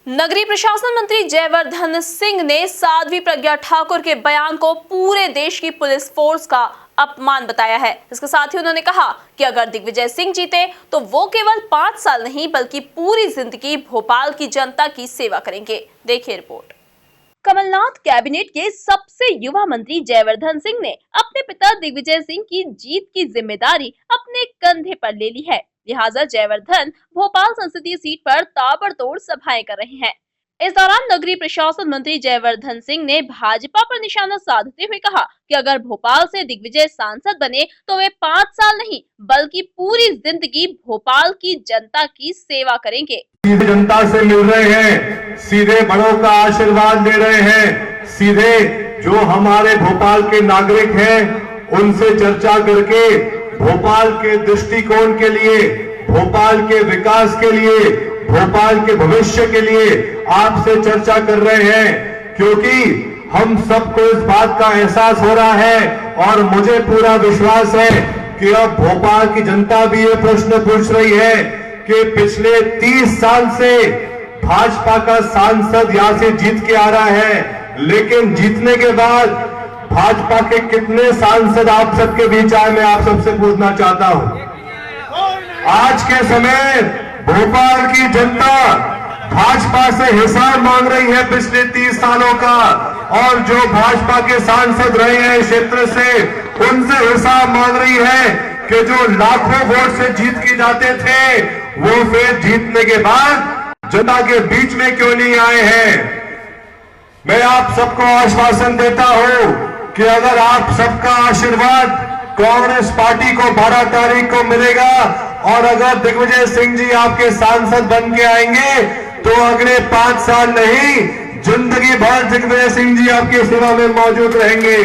नगरीय प्रशासन मंत्री जयवर्धन सिंह ने साध्वी प्रज्ञा ठाकुर के बयान को पूरे देश की पुलिस फोर्स का अपमान बताया है। इसके साथ ही उन्होंने कहा कि अगर दिग्विजय सिंह जीते तो वो केवल 5 साल नहीं बल्कि पूरी जिंदगी भोपाल की जनता की सेवा करेंगे। देखिए रिपोर्ट। कमलनाथ कैबिनेट के सबसे युवा मंत्री जयवर्धन सिंह ने अपने पिता दिग्विजय सिंह की जीत की जिम्मेदारी अपने कंधे पर ले ली है। लिहाजा जयवर्धन भोपाल संसदीय सीट पर ताबड़तोड़ सभाएं कर रहे हैं। इस दौरान नगरीय प्रशासन मंत्री जयवर्धन सिंह ने भाजपा पर निशाना साधते हुए कहा कि अगर भोपाल से दिग्विजय सांसद बने तो वे 5 साल नहीं बल्कि पूरी जिंदगी भोपाल की जनता की सेवा करेंगे। सीधे जनता से मिल रहे हैं, सीधे बड़ों का आशीर्वाद ले रहे हैं, सीधे जो हमारे भोपाल के नागरिक हैं उनसे चर्चा करके भोपाल के दृष्टिकोण के लिए, भोपाल के विकास के लिए, भोपाल के भविष्य के लिए आपसे चर्चा कर रहे हैं, क्योंकि हम सबको इस बात का एहसास हो रहा है और मुझे पूरा विश्वास है कि अब भोपाल की जनता भी ये प्रश्न पूछ रही है कि पिछले 30 साल से भाजपा का सांसद यहां से जीत के आ रहा है, लेकिन जीतने के बाद भाजपा के कितने सांसद आप सबके बीच आए, मैं आप सबसे पूछना चाहता हूं। आज के समय भोपाल की जनता भाजपा से हिसाब मांग रही है पिछले 30 सालों का, और जो भाजपा के सांसद रहे हैं क्षेत्र से उनसे हिसाब मांग रही है कि जो लाखों वोट से जीत के जाते थे वो फिर जीतने के बाद जनता के बीच में क्यों नहीं आए हैं। मैं आप सबको आश्वासन देता हूं कि अगर आप सबका आशीर्वाद कांग्रेस पार्टी को 12 तारीख को मिलेगा और अगर दिग्विजय सिंह जी आपके सांसद बन के आएंगे तो अगले 5 साल नहीं जिंदगी भर दिग्विजय सिंह जी आपकी सेवा में मौजूद रहेंगे।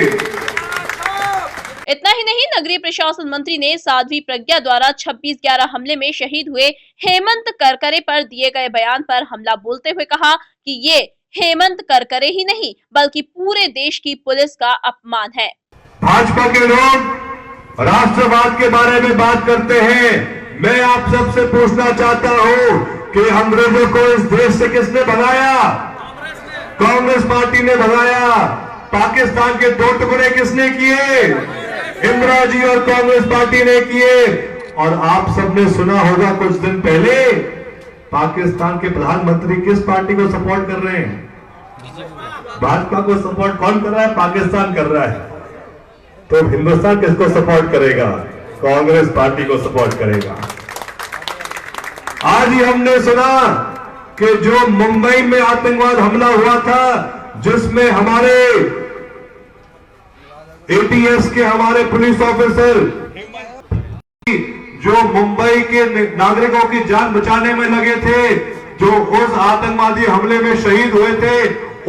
इतना ही नहीं, नगरीय प्रशासन मंत्री ने साध्वी प्रज्ञा द्वारा 26/11 हमले में शहीद हुए हेमंत करकरे पर दिए गए बयान पर हमला बोलते हुए कहा कि ये हेमंत करकरे ही नहीं बल्कि पूरे देश की पुलिस का अपमान है। भाजपा के लोग राष्ट्रवाद के बारे में बात करते हैं। मैं आप सबसे पूछना चाहता हूं कि अंग्रेजों को इस देश से किसने भगाया? कांग्रेस पार्टी ने भगाया। पाकिस्तान के 2 टुकड़े किसने किए? इंदिरा जी और कांग्रेस पार्टी ने किए। और आप सबने सुना होगा कुछ दिन पहले पाकिस्तान के प्रधानमंत्री किस पार्टी को सपोर्ट कर रहे हैं? भाजपा को सपोर्ट कौन कर रहा है? पाकिस्तान कर रहा है। तो हिंदुस्तान किसको सपोर्ट करेगा? कांग्रेस पार्टी को सपोर्ट करेगा। आज ही हमने सुना कि जो मुंबई में आतंकवाद हमला हुआ था जिसमें हमारे एटीएस के हमारे पुलिस ऑफिसर जो मुंबई के नागरिकों की जान बचाने में लगे थे, जो उस आतंकवादी हमले में शहीद हुए थे,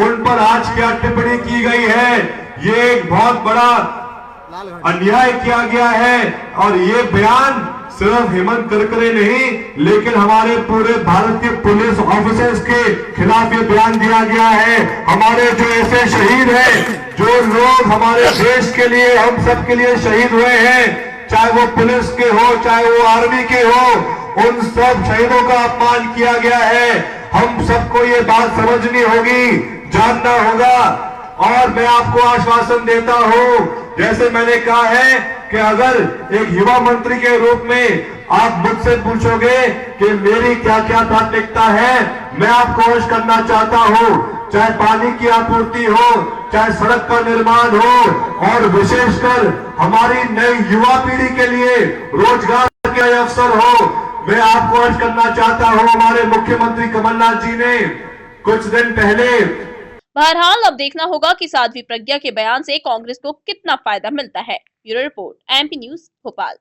उन पर आज क्या टिप्पणी की गई है? ये एक बहुत बड़ा अन्याय किया गया है। और ये बयान सिर्फ हेमंत करकरे नहीं लेकिन हमारे पूरे भारत के पुलिस ऑफिसर्स के खिलाफ ये बयान दिया गया है। हमारे जो ऐसे शहीद हैं, जो लोग हमारे देश के लिए, हम सब के लिए शहीद हुए हैं, चाहे वो पुलिस के हो चाहे वो आर्मी के हो, उन सब शहीदों का अपमान किया गया है। हम सबको ये बात समझनी होगी, जानना होगा। और मैं आपको आश्वासन देता हूं, जैसे मैंने कहा है कि अगर एक युवा मंत्री के रूप में आप मुझसे पूछोगे कि मेरी क्या क्या प्राथमिकता है, मैं आपको अर्ज करना चाहता हूं, चाहे पानी की आपूर्ति हो, चाहे सड़क का निर्माण हो, और विशेषकर हमारी नई युवा पीढ़ी के लिए रोजगार के अवसर हो। मैं आपको अर्ज करना चाहता हूं, हमारे मुख्यमंत्री कमलनाथ जी ने कुछ दिन पहले। बहरहाल अब देखना होगा कि साध्वी प्रज्ञा के बयान से कांग्रेस को कितना फायदा मिलता है। Bureau report, MP news, Bhopal.